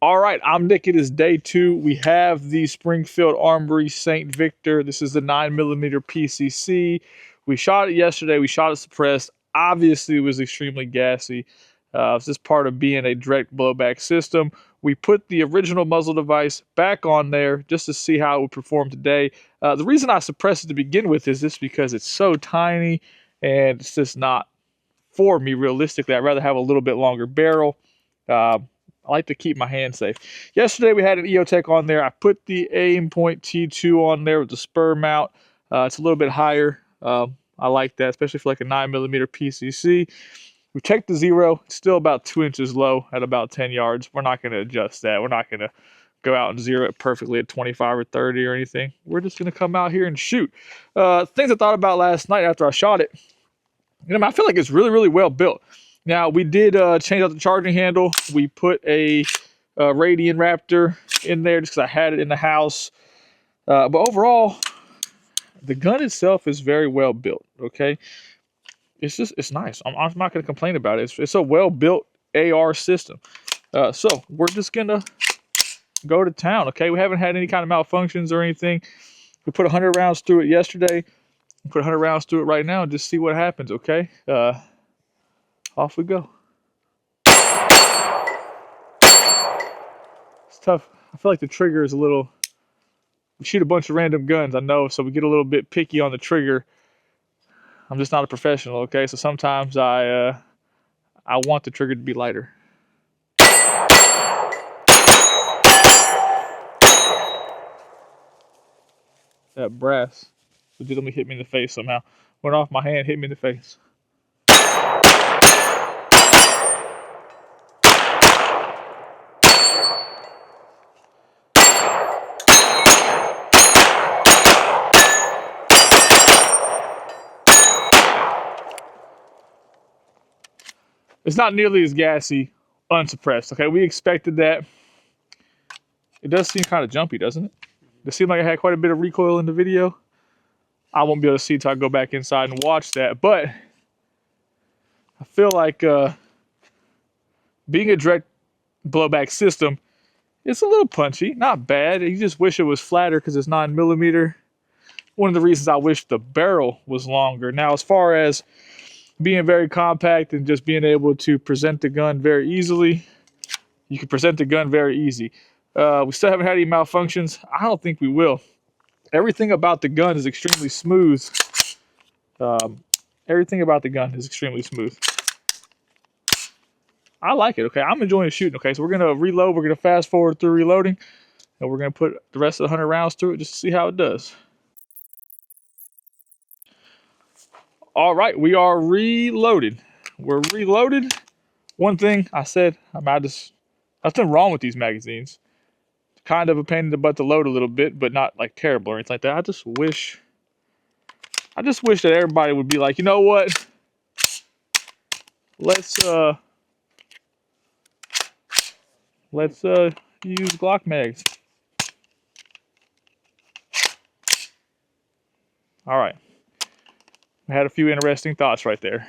All right, I'm Nick. It is day 2. We have the Springfield Armory St. Victor. This is the 9mm PCC. We shot it yesterday. We shot it suppressed. Obviously, it was extremely gassy. It's just part of being a direct blowback system. We put the original muzzle device back on there just to see how it would perform today. The reason I suppressed it to begin with is just because it's so tiny and it's just not for me realistically. I'd rather have a little bit longer barrel. I like to keep my hand safe. Yesterday we had an EOTech on there. I put the Aimpoint T2 on there with the spur mount. It's a little bit higher. I like that, especially for like a 9mm PCC. We checked the zero. It's still about 2 inches low at about 10 yards. We're not going to adjust that. We're not going to go out and zero it perfectly at 25 or 30 or anything. We're just going to come out here and shoot. Things I thought about last night after I shot it. I feel like it's really, really well built. Now, we did change out the charging handle. We put a Radian Raptor in there just because I had it in the house. But overall, the gun itself is very well built, okay? It's nice. I'm not going to complain about it. It's a well-built AR system. So we're just going to go to town, okay? We haven't had any kind of malfunctions or anything. We put 100 rounds through it yesterday. We put 100 rounds through it right now and just see what happens, okay? Off we go. It's tough. I feel like the trigger is a little... We shoot a bunch of random guns, I know, so we get a little bit picky on the trigger. I'm just not a professional, okay? So sometimes I want the trigger to be lighter. That brass legitimately hit me in the face somehow. Went off my hand, hit me in the face. It's not nearly as gassy unsuppressed, okay? We expected that. It does seem kind of jumpy, doesn't it? It seemed like I had quite a bit of recoil in the video. I won't be able to see until I go back inside and watch that, but I feel like being a direct blowback system, it's a little punchy, not bad. You just wish it was flatter because it's 9mm. One of the reasons I wish the barrel was longer. Now, as far as being very compact and just being able to present the gun very easily, you can present the gun very easy. We still haven't had any malfunctions. I don't think we will. Everything about the gun is extremely smooth. Everything about the gun is extremely smooth. I like it, okay? I'm enjoying shooting, okay? So we're going to reload. We're going to fast forward through reloading. And we're going to put the rest of the 100 rounds through it just to see how it does. All right, we are reloaded. We're reloaded. One thing I said, there's nothing wrong with these magazines. Kind of a pain in the butt to load a little bit, but not like terrible or anything like that. I just wish that everybody would be like, you know what? Let's use Glock mags. All right. I had a few interesting thoughts right there.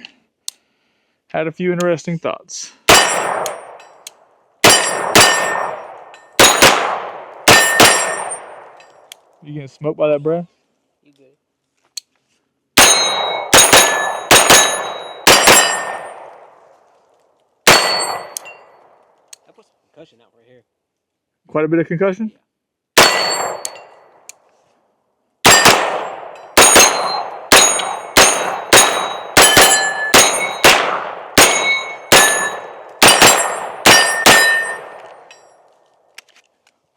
Had a few interesting thoughts. You getting smoked by that brass? You good. I put some concussion out right here. Quite a bit of concussion? Yeah.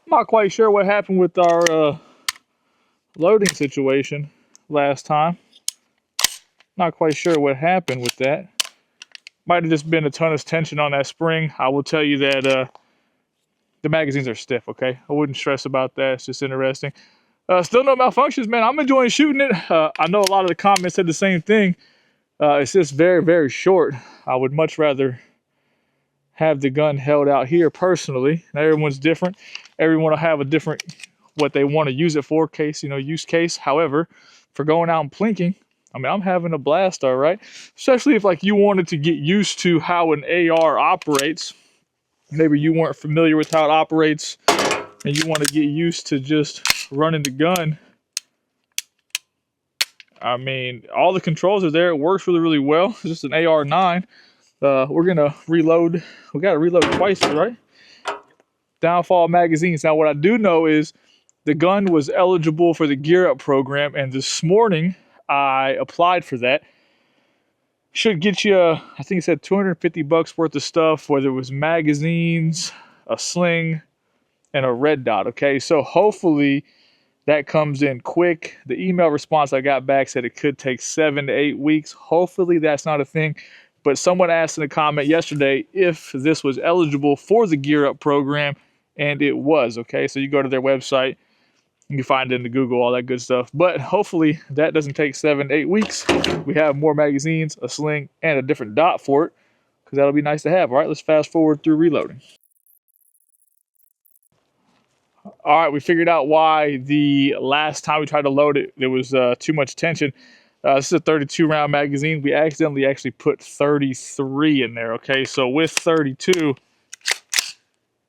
Not quite sure what happened with our loading situation last time. Not quite sure what happened with that. Might have just been a ton of tension on that spring. I will tell you that the magazines are stiff, okay? I wouldn't stress about that. It's just interesting. Still no malfunctions, man. I'm enjoying shooting it. I know a lot of the comments said the same thing. It's just very, very short. I would much rather have the gun held out here personally. Now, everyone's different. Everyone will have a different, what they want to use it for, use case. However, for going out and plinking, I mean, I'm having a blast, all right? Especially if, like, you wanted to get used to how an AR operates. maybe you weren't familiar with how it operates and you want to get used to just running the gun, I mean, all the controls are there. It works really, really well. It's just an AR-9. We're gonna reload. We gotta reload twice, right? Downfall magazines. Now, what I do know is the gun was eligible for the Gear Up program, and this morning I applied for that. Should get you, I think it said $250 worth of stuff, whether it was magazines, a sling, and a red dot. Okay, so hopefully that comes in quick. The email response I got back said it could take 7 to 8 weeks. Hopefully that's not a thing. But someone asked in a comment yesterday if this was eligible for the Gear Up program, and it was. Okay, so you go to their website, you can find it in the Google, all that good stuff. But hopefully that doesn't take 7 to 8 weeks. We have more magazines, a sling, and a different dot for it, because that'll be nice to have. All right, let's fast forward through reloading. All right, we figured out why the last time we tried to load it, there was too much tension. This is a 32 round magazine. We accidentally actually put 33 in there, okay? So with 32,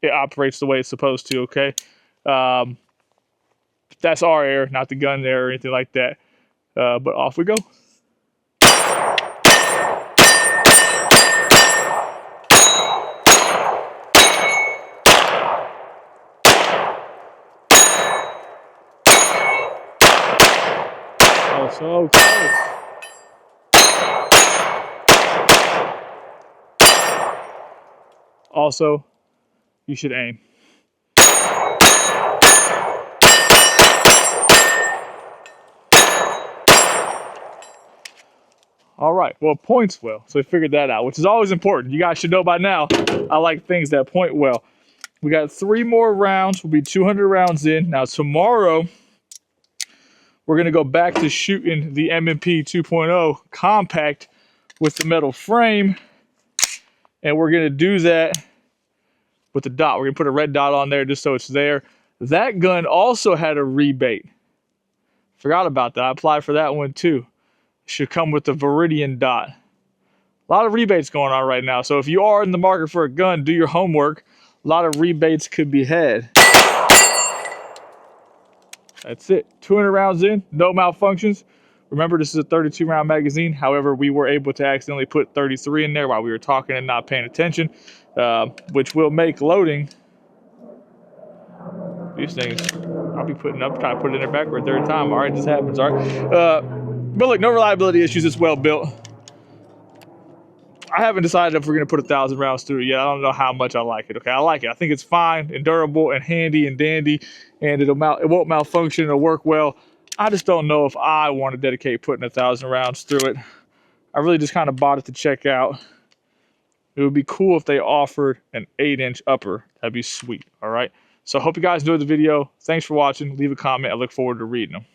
it operates the way it's supposed to, okay? That's our error, not the gun error or anything like that. But off we go. Oh, so close. Also, you should aim. All right, well, it points well, so we figured that out, which is always important. You guys should know by now, I like things that point well. We got 3 more rounds. We'll be 200 rounds in. Now, tomorrow, we're going to go back to shooting the M&P 2.0 compact with the metal frame, and we're going to do that with the dot. We're going to put a red dot on there just so it's there. That gun also had a rebate. Forgot about that. I applied for that one too. Should come with the Viridian dot. A lot of rebates going on right now. So if you are in the market for a gun, do your homework. A lot of rebates could be had. That's it. 200 rounds in, no malfunctions. Remember, this is a 32 round magazine. However, we were able to accidentally put 33 in there while we were talking and not paying attention, which will make loading these things. I'll be trying to put it in there back for a third time. All right, this happens. All right. But look, no reliability issues. It's well built. I haven't decided if we're going to put 1,000 rounds through it yet. I don't know how much I like it. Okay, I like it. I think it's fine and durable and handy and dandy, and it won't malfunction. It'll work well. I just don't know if I want to dedicate putting 1,000 rounds through it. I really just kind of bought it to check out. It would be cool if they offered an 8-inch upper. That'd be sweet. All right. So I hope you guys enjoyed the video. Thanks for watching. Leave a comment. I look forward to reading them.